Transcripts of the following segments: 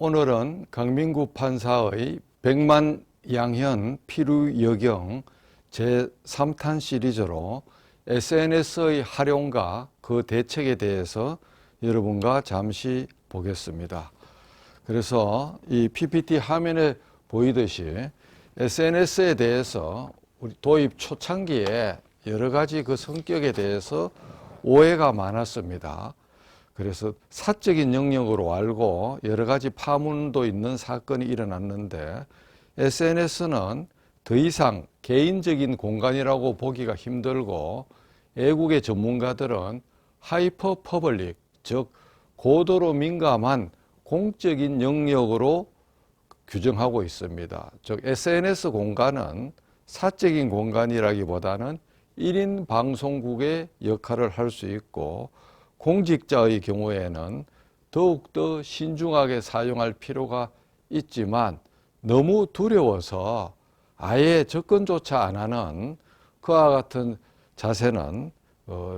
오늘은 강민구 판사의 백만양현 필요여경 제3탄 시리즈로 SNS의 활용과 그 대책에 대해서 여러분과 잠시 보겠습니다. 그래서 이 PPT 화면에 보이듯이 SNS에 대해서 우리 도입 초창기에 여러 가지 그 성격에 대해서 오해가 많았습니다. 그래서 사적인 영역으로 알고 여러 가지 파문도 있는 사건이 일어났는데 SNS는 더 이상 개인적인 공간이라고 보기가 힘들고 외국의 전문가들은 하이퍼 퍼블릭, 즉 고도로 민감한 공적인 영역으로 규정하고 있습니다. 즉 SNS 공간은 사적인 공간이라기보다는 1인 방송국의 역할을 할 수 있고 공직자의 경우에는 더욱더 신중하게 사용할 필요가 있지만 너무 두려워서 아예 접근조차 안 하는 그와 같은 자세는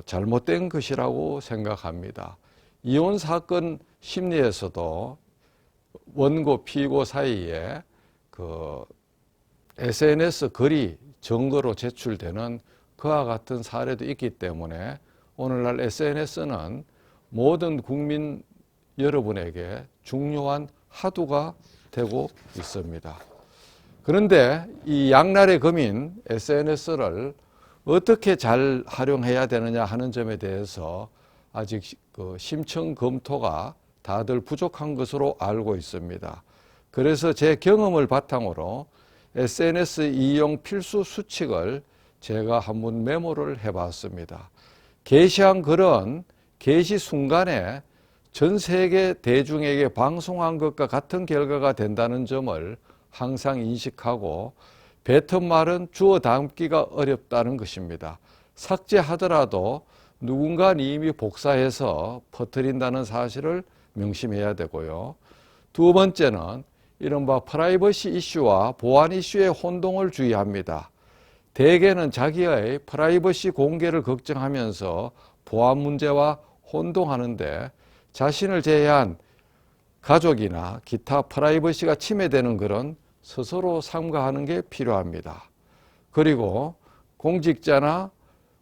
잘못된 것이라고 생각합니다. 이혼 사건 심리에서도 원고 피고 사이에 그 SNS 글이 증거로 제출되는 그와 같은 사례도 있기 때문에 오늘날 SNS는 모든 국민 여러분에게 중요한 화두가 되고 있습니다. 그런데 이 양날의 검인 SNS를 어떻게 잘 활용해야 되느냐 하는 점에 대해서 아직 그 심층 검토가 다들 부족한 것으로 알고 있습니다. 그래서 제 경험을 바탕으로 SNS 이용 필수 수칙을 제가 한번 메모를 해봤습니다. 게시한 글은 게시 순간에 전 세계 대중에게 방송한 것과 같은 결과가 된다는 점을 항상 인식하고 뱉은 말은 주워 담기가 어렵다는 것입니다. 삭제하더라도 누군가 이미 복사해서 퍼뜨린다는 사실을 명심해야 되고요. 두 번째는 이른바 프라이버시 이슈와 보안 이슈의 혼동을 주의합니다. 대개는 자기의 프라이버시 공개를 걱정하면서 보안 문제와 혼동하는데 자신을 제외한 가족이나 기타 프라이버시가 침해되는 글은 스스로 삼가하는 게 필요합니다. 그리고 공직자나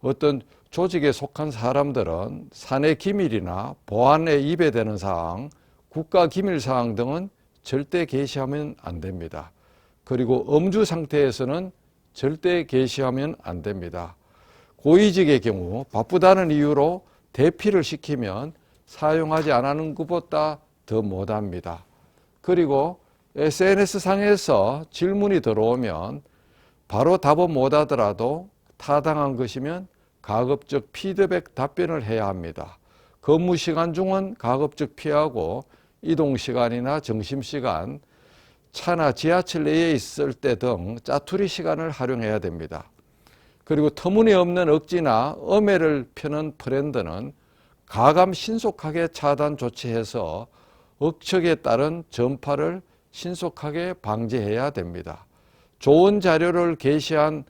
어떤 조직에 속한 사람들은 사내 기밀이나 보안에 위배되는 사항, 국가 기밀 사항 등은 절대 게시하면 안 됩니다. 그리고 음주 상태에서는 절대 게시하면 안 됩니다. 고위직의 경우 바쁘다는 이유로 대피를 시키면 사용하지 않는 것보다 더 못합니다. 그리고 SNS상에서 질문이 들어오면 바로 답은 못하더라도 타당한 것이면 가급적 피드백 답변을 해야 합니다. 근무 시간 중은 가급적 피하고 이동 시간이나 점심시간, 차나 지하철 내에 있을 때 등 짜투리 시간을 활용해야 됩니다. 그리고 터무니없는 억지나 엄해를 펴는 트렌드는 가감 신속하게 차단 조치해서 억척에 따른 전파를 신속하게 방지해야 됩니다. 좋은 자료를 게시한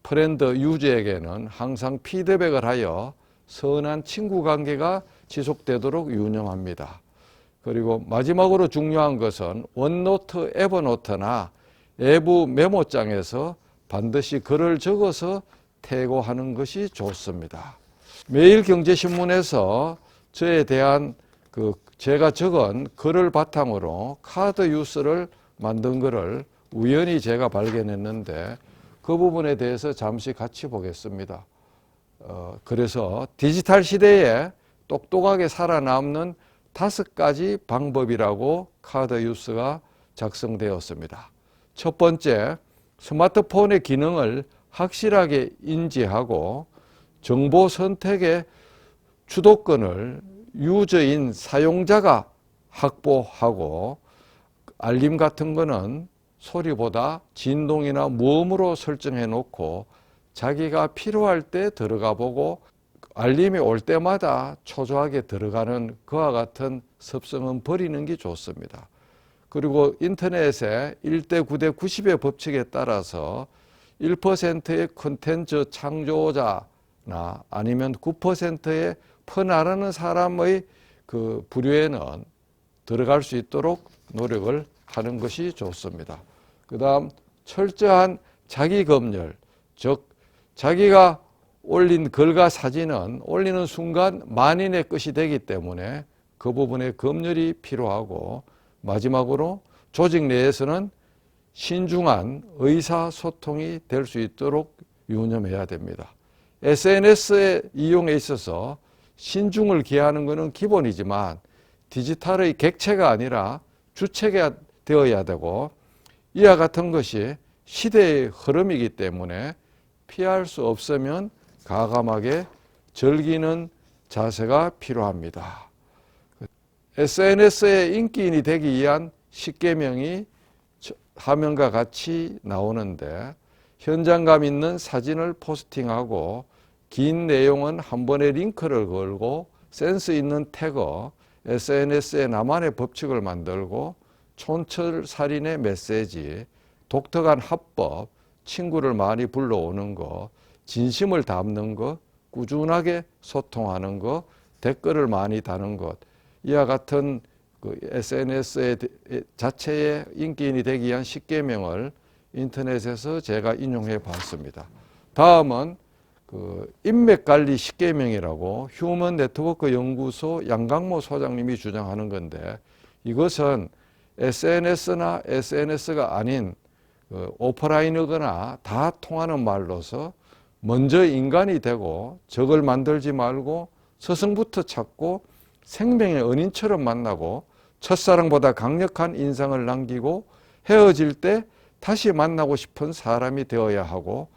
프렌드 유저에게는 항상 피드백을 하여 선한 친구 관계가 지속되도록 유념합니다. 그리고 마지막으로 중요한 것은 원노트, 에버노트나 외부 메모장에서 반드시 글을 적어서 태고하는 것이 좋습니다. 매일경제신문에서 저에 대한 제가 적은 글을 바탕으로 카드 뉴스를 만든 글을 우연히 제가 발견했는데 그 부분에 대해서 잠시 같이 보겠습니다. 그래서 디지털 시대에 똑똑하게 살아남는 5가지 방법이라고 카드 뉴스가 작성되었습니다. 첫 번째, 스마트폰의 기능을 확실하게 인지하고 정보 선택의 주도권을 유저인 사용자가 확보하고 알림 같은 거는 소리보다 진동이나 모음으로 설정해 놓고 자기가 필요할 때 들어가 보고 알림이 올 때마다 초조하게 들어가는 그와 같은 습성은 버리는 게 좋습니다. 그리고 인터넷에 1대 9대 90의 법칙에 따라서 1%의 콘텐츠 창조자나 아니면 9%의 퍼나르는 사람의 그 부류에는 들어갈 수 있도록 노력을 하는 것이 좋습니다. 그 다음 철저한 자기 검열, 즉 자기가 올린 글과 사진은 올리는 순간 만인의 끝이 되기 때문에 그 부분에 검열이 필요하고, 마지막으로 조직 내에서는 신중한 의사소통이 될 수 있도록 유념해야 됩니다. SNS의 이용에 있어서 신중을 기하는 것은 기본이지만 디지털의 객체가 아니라 주체가 되어야 되고, 이와 같은 것이 시대의 흐름이기 때문에 피할 수 없으면 가감하게 즐기는 자세가 필요합니다. SNS의 인기인이 되기 위한 10계명이 화면과 같이 나오는데, 현장감 있는 사진을 포스팅하고 긴 내용은 한 번에 링크를 걸고 센스 있는 태거, SNS에 나만의 법칙을 만들고 촌철살인의 메시지, 독특한 합법, 친구를 많이 불러오는 거, 진심을 담는 것, 꾸준하게 소통하는 것, 댓글을 많이 다는 것, 이와 같은 그 SNS 자체의 인기인이 되기 위한 10계명을 인터넷에서 제가 인용해 봤습니다. 다음은 그 인맥관리 10계명이라고 휴먼 네트워크 연구소 양강모 소장님이 주장하는 건데, 이것은 SNS나 SNS가 아닌 오프라인이거나 다 통하는 말로서 먼저 인간이 되고 적을 만들지 말고 스승부터 찾고 생명의 은인처럼 만나고 첫사랑보다 강력한 인상을 남기고 헤어질 때 다시 만나고 싶은 사람이 되어야 하고,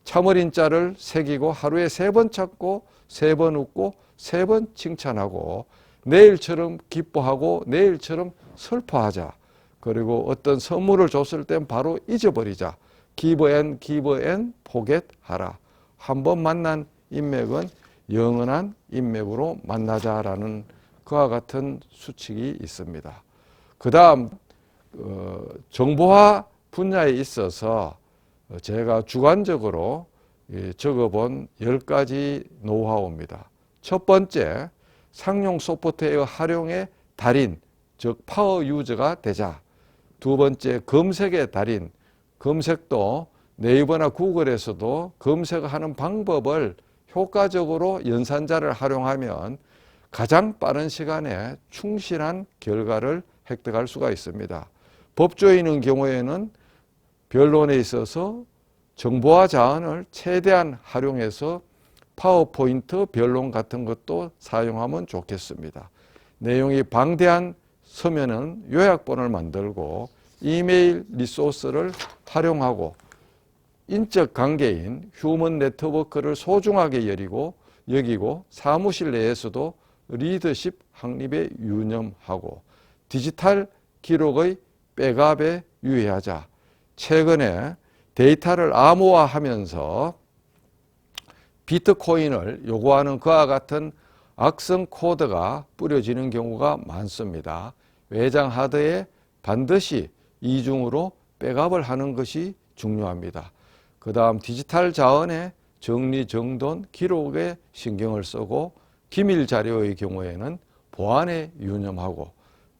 참어린 자를 새기고 하루에 3번 찾고 3번 웃고 3번 칭찬하고 내일처럼 기뻐하고 내일처럼 슬퍼하자. 그리고 어떤 선물을 줬을 땐 바로 잊어버리자. give and forget 하라. 한번 만난 인맥은 영원한 인맥으로 만나자라는 그와 같은 수칙이 있습니다. 그 다음 정보화 분야에 있어서 제가 주관적으로 적어본 10가지 노하우입니다. 첫 번째, 상용 소프트웨어 활용의 달인, 즉 파워 유저가 되자. 두 번째, 검색의 달인, 검색도 네이버나 구글에서도 검색하는 방법을 효과적으로 연산자를 활용하면 가장 빠른 시간에 충실한 결과를 획득할 수가 있습니다. 법조인의 경우에는 변론에 있어서 정보화 자원을 최대한 활용해서 파워포인트 변론 같은 것도 사용하면 좋겠습니다. 내용이 방대한 서면은 요약본을 만들고 이메일 리소스를 활용하고 인적 관계인 휴먼 네트워크를 소중하게 여기고 사무실 내에서도 리더십 확립에 유념하고 디지털 기록의 백업에 유의하자. 최근에 데이터를 암호화하면서 비트코인을 요구하는 그와 같은 악성 코드가 뿌려지는 경우가 많습니다. 외장 하드에 반드시 이중으로 백업을 하는 것이 중요합니다. 그 다음 디지털 자원의 정리정돈 기록에 신경을 쓰고 기밀 자료의 경우에는 보안에 유념하고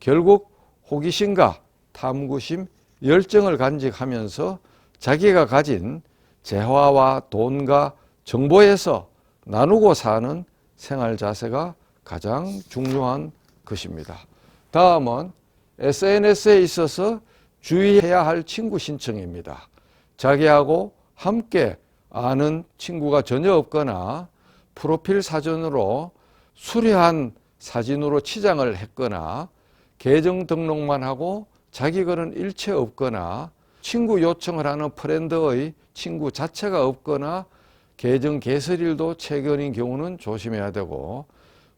결국 호기심과 탐구심, 열정을 간직하면서 자기가 가진 재화와 돈과 정보에서 나누고 사는 생활 자세가 가장 중요한 것입니다. 다음은 SNS에 있어서 주의해야 할 친구 신청입니다. 자기하고 함께 아는 친구가 전혀 없거나 프로필 사진으로 수려한 사진으로 치장을 했거나 계정 등록만 하고 자기 글은 일체 없거나 친구 요청을 하는 프렌드의 친구 자체가 없거나 계정 개설일도 최근인 경우는 조심해야 되고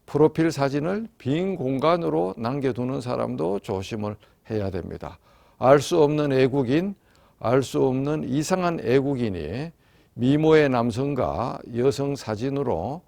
프로필 사진을 빈 공간으로 남겨두는 사람도 조심을 해야 됩니다. 알 수 없는 애국인, 알 수 없는 이상한 애국인이 미모의 남성과 여성 사진으로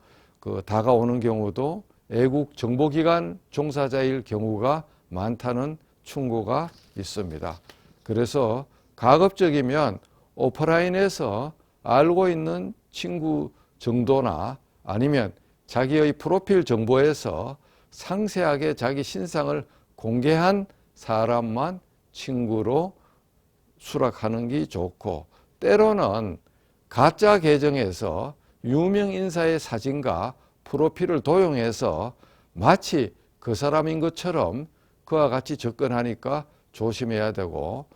다가오는 경우도 애국 정보기관 종사자일 경우가 많다는 충고가 있습니다. 그래서 가급적이면 오프라인에서 알고 있는 친구 정도나 아니면 자기의 프로필 정보에서 상세하게 자기 신상을 공개한 사람만 친구로 수락하는 게 좋고, 때로는 가짜 계정에서 유명 인사의 사진과 프로필을 도용해서 마치 그 사람인 것처럼 그와 같이 접근하니까 조심해야 되고,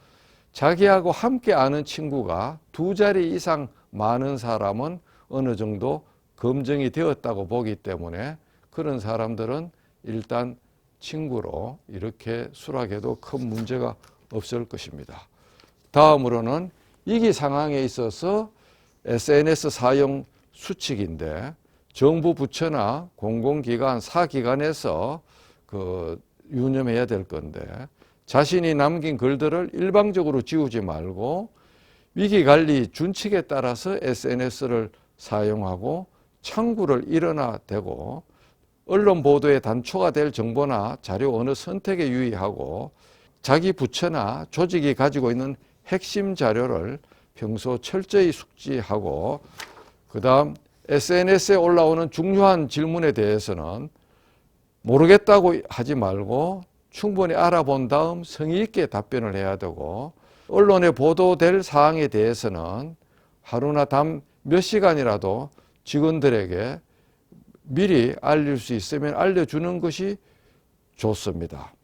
자기하고 함께 아는 친구가 2자리 이상 많은 사람은 어느 정도 검증이 되었다고 보기 때문에 그런 사람들은 일단 친구로 이렇게 수락해도 큰 문제가 없을 것입니다. 다음으로는 위기 상황에 있어서 SNS 사용 수칙인데, 정부 부처나 공공기관, 사기관에서 유념해야 될 건데, 자신이 남긴 글들을 일방적으로 지우지 말고 위기관리 준칙에 따라서 SNS를 사용하고 창구를 일어나 대고, 언론 보도에 단초가 될 정보나 자료 어느 선택에 유의하고, 자기 부처나 조직이 가지고 있는 핵심 자료를 평소 철저히 숙지하고, 그 다음 SNS에 올라오는 중요한 질문에 대해서는 모르겠다고 하지 말고 충분히 알아본 다음 성의 있게 답변을 해야 되고, 언론에 보도될 사항에 대해서는 하루나 단 몇 시간이라도 직원들에게 미리 알릴 수 있으면 알려주는 것이 좋습니다.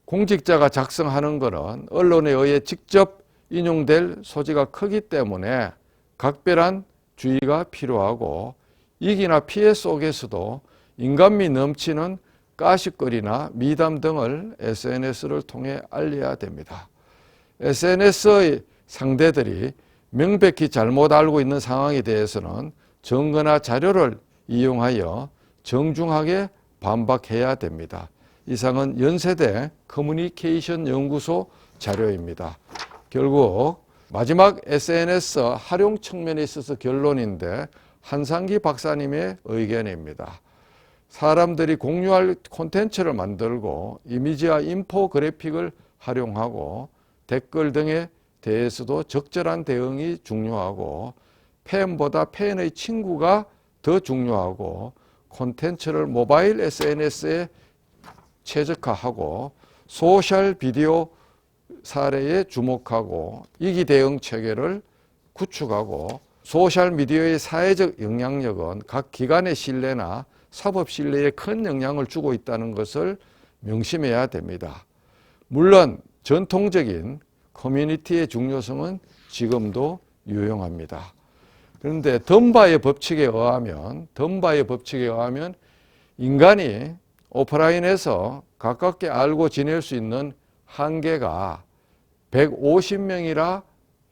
공직자가 작성하는 것은 언론에 의해 직접 인용될 소지가 크기 때문에 각별한 주의가 필요하고, 이기나 피해 속에서도 인간미 넘치는 가십거리나 미담 등을 SNS를 통해 알려야 됩니다. SNS의 상대들이 명백히 잘못 알고 있는 상황에 대해서는 증거나 자료를 이용하여 정중하게 반박해야 됩니다. 이상은 연세대 커뮤니케이션 연구소 자료입니다. 결국 마지막 SNS 활용 측면에 있어서 결론인데, 한상기 박사님의 의견입니다. 사람들이 공유할 콘텐츠를 만들고 이미지와 인포그래픽을 활용하고 댓글 등에 대해서도 적절한 대응이 중요하고, 팬보다 팬의 친구가 더 중요하고, 콘텐츠를 모바일 SNS에 최적화하고 소셜 비디오 사례에 주목하고 위기 대응 체계를 구축하고, 소셜미디어의 사회적 영향력은 각 기관의 신뢰나 사법 신뢰에 큰 영향을 주고 있다는 것을 명심해야 됩니다. 물론 전통적인 커뮤니티의 중요성은 지금도 유용합니다. 그런데 덤바의 법칙에 의하면 인간이 오프라인에서 가깝게 알고 지낼 수 있는 한계가 150명이라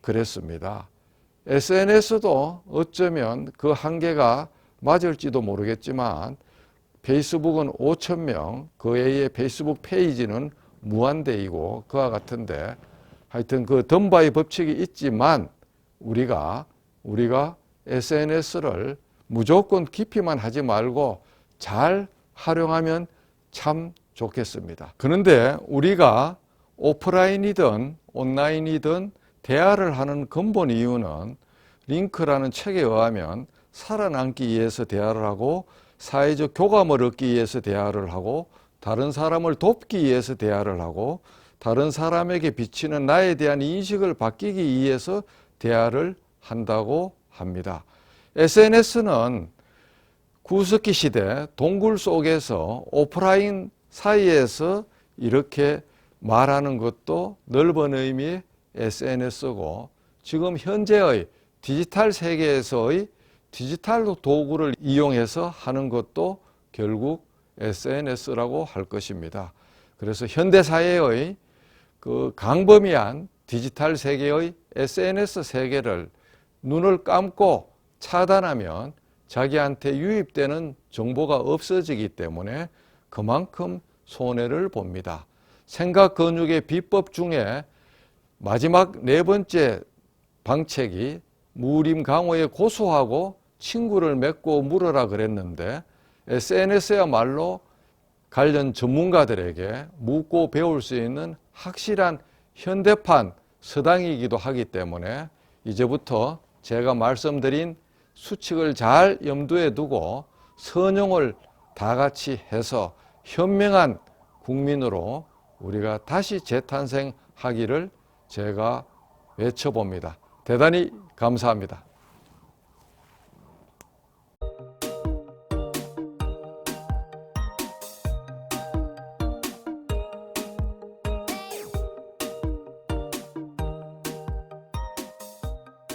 그랬습니다. SNS도 어쩌면 그 한계가 맞을지도 모르겠지만, 페이스북은 5,000명, 그 외의 페이스북 페이지는 무한대이고 그와 같은데, 하여튼 그 덤바의 법칙이 있지만 우리가 SNS를 무조건 깊이만 하지 말고 잘 활용하면 참 좋겠습니다. 그런데 우리가 오프라인이든 온라인이든 대화를 하는 근본 이유는 링크라는 책에 의하면 살아남기 위해서 대화를 하고, 사회적 교감을 얻기 위해서 대화를 하고, 다른 사람을 돕기 위해서 대화를 하고, 다른 사람에게 비치는 나에 대한 인식을 바뀌기 위해서 대화를 한다고 합니다. SNS는 구석기 시대 동굴 속에서 오프라인 사이에서 이렇게 말하는 것도 넓은 의미의 SNS고, 지금 현재의 디지털 세계에서의 디지털 도구를 이용해서 하는 것도 결국 SNS라고 할 것입니다. 그래서 현대사회의 그 광범위한 디지털 세계의 SNS 세계를 눈을 감고 차단하면 자기한테 유입되는 정보가 없어지기 때문에 그만큼 손해를 봅니다. 생각 근육의 비법 중에 마지막 4번째 방책이 무림 강호에 고소하고 친구를 맺고 물어라 그랬는데, SNS야말로 관련 전문가들에게 묻고 배울 수 있는 확실한 현대판 서당이기도 하기 때문에 이제부터 제가 말씀드린 수칙을 잘 염두에 두고 선용을 다 같이 해서 현명한 국민으로 우리가 다시 재탄생하기를 제가 외쳐봅니다. 대단히 감사합니다.